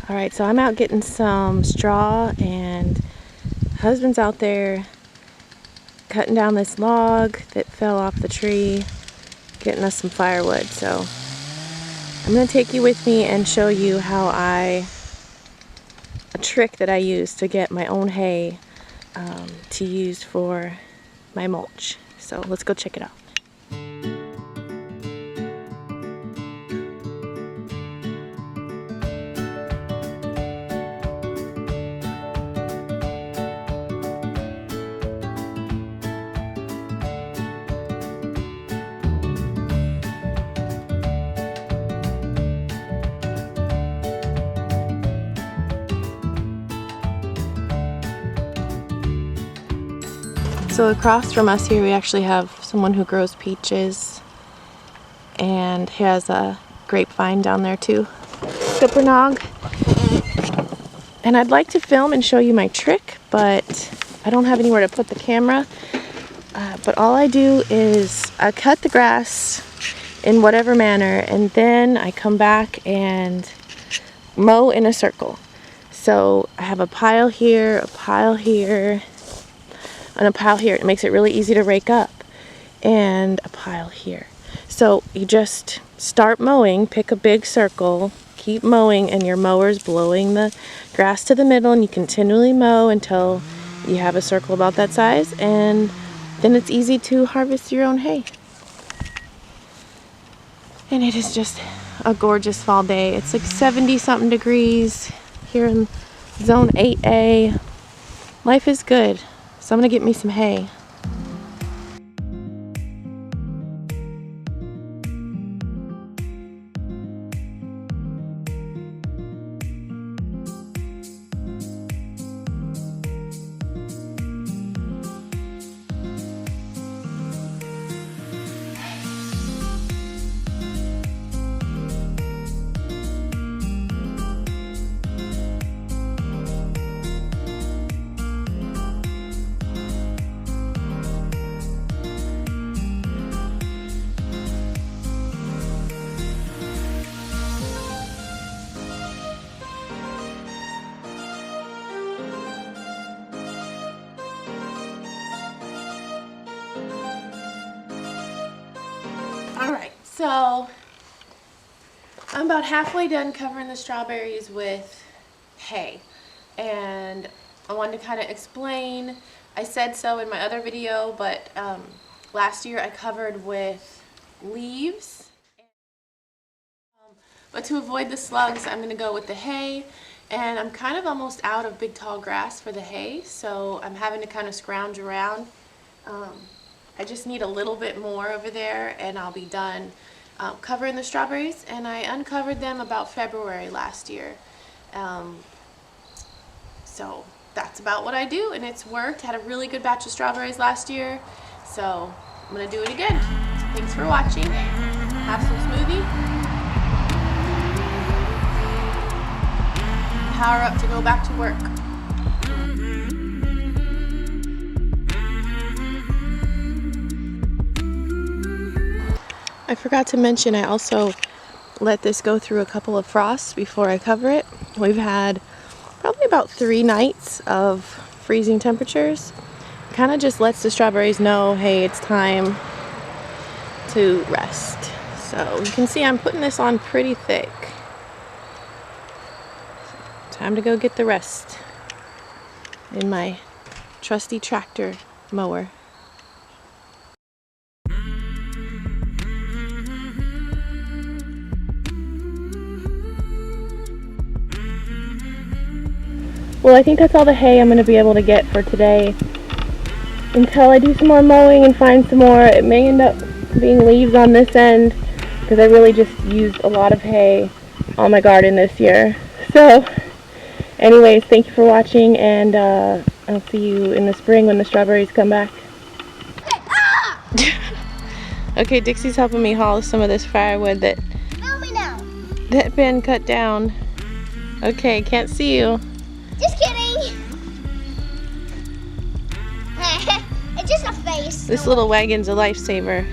Alright, so I'm out getting some straw, and husband's out there cutting down this log that fell off the tree, getting us some firewood. So I'm going to take you with me and show you how a trick that I use to get my own hay to use for my mulch. So let's go check it out. So across from us here we actually have someone who grows peaches, and he has a grapevine down there too. Scuppernong. And I'd like to film and show you my trick, but I don't have anywhere to put the camera. But all I do is I cut the grass in whatever manner, and then I come back and mow in a circle. So I have a pile here, a pile here, and a pile here. It makes it really easy to rake up. And a pile here. So you just start mowing, pick a big circle, keep mowing, and your mower's blowing the grass to the middle, and you continually mow until you have a circle about that size, and then it's easy to harvest your own hay. And it is just a gorgeous fall day. It's like 70 something degrees here in zone 8A. Life is good. So I'm gonna get me some hay. Alright, so I'm about halfway done covering the strawberries with hay, and I wanted to kind of explain. I said so in my other video, but last year I covered with leaves, but to avoid the slugs I'm going to go with the hay, and I'm kind of almost out of big tall grass for the hay, so I'm having to kind of scrounge around. I just need a little bit more over there and I'll be done covering the strawberries, and I uncovered them about February last year. So that's about what I do, and it's worked. Had a really good batch of strawberries last year, so I'm going to do it again. Thanks for watching. Have some smoothie. Power up to go back to work. I forgot to mention I also let this go through a couple of frosts before I cover it. We've had probably about 3 nights of freezing temperatures. Kind of just lets the strawberries know, hey, it's time to rest. So you can see I'm putting this on pretty thick. Time to go get the rest in my trusty tractor mower. Well, I think that's all the hay I'm going to be able to get for today until I do some more mowing and find some more. It may end up being leaves on this end because I really just used a lot of hay on my garden this year. So anyways, thank you for watching, and I'll see you in the spring when the strawberries come back. Okay, Dixie's helping me haul some of this firewood that been cut down. Okay, can't see you. Just kidding. It's just a face. This little wagon's a lifesaver.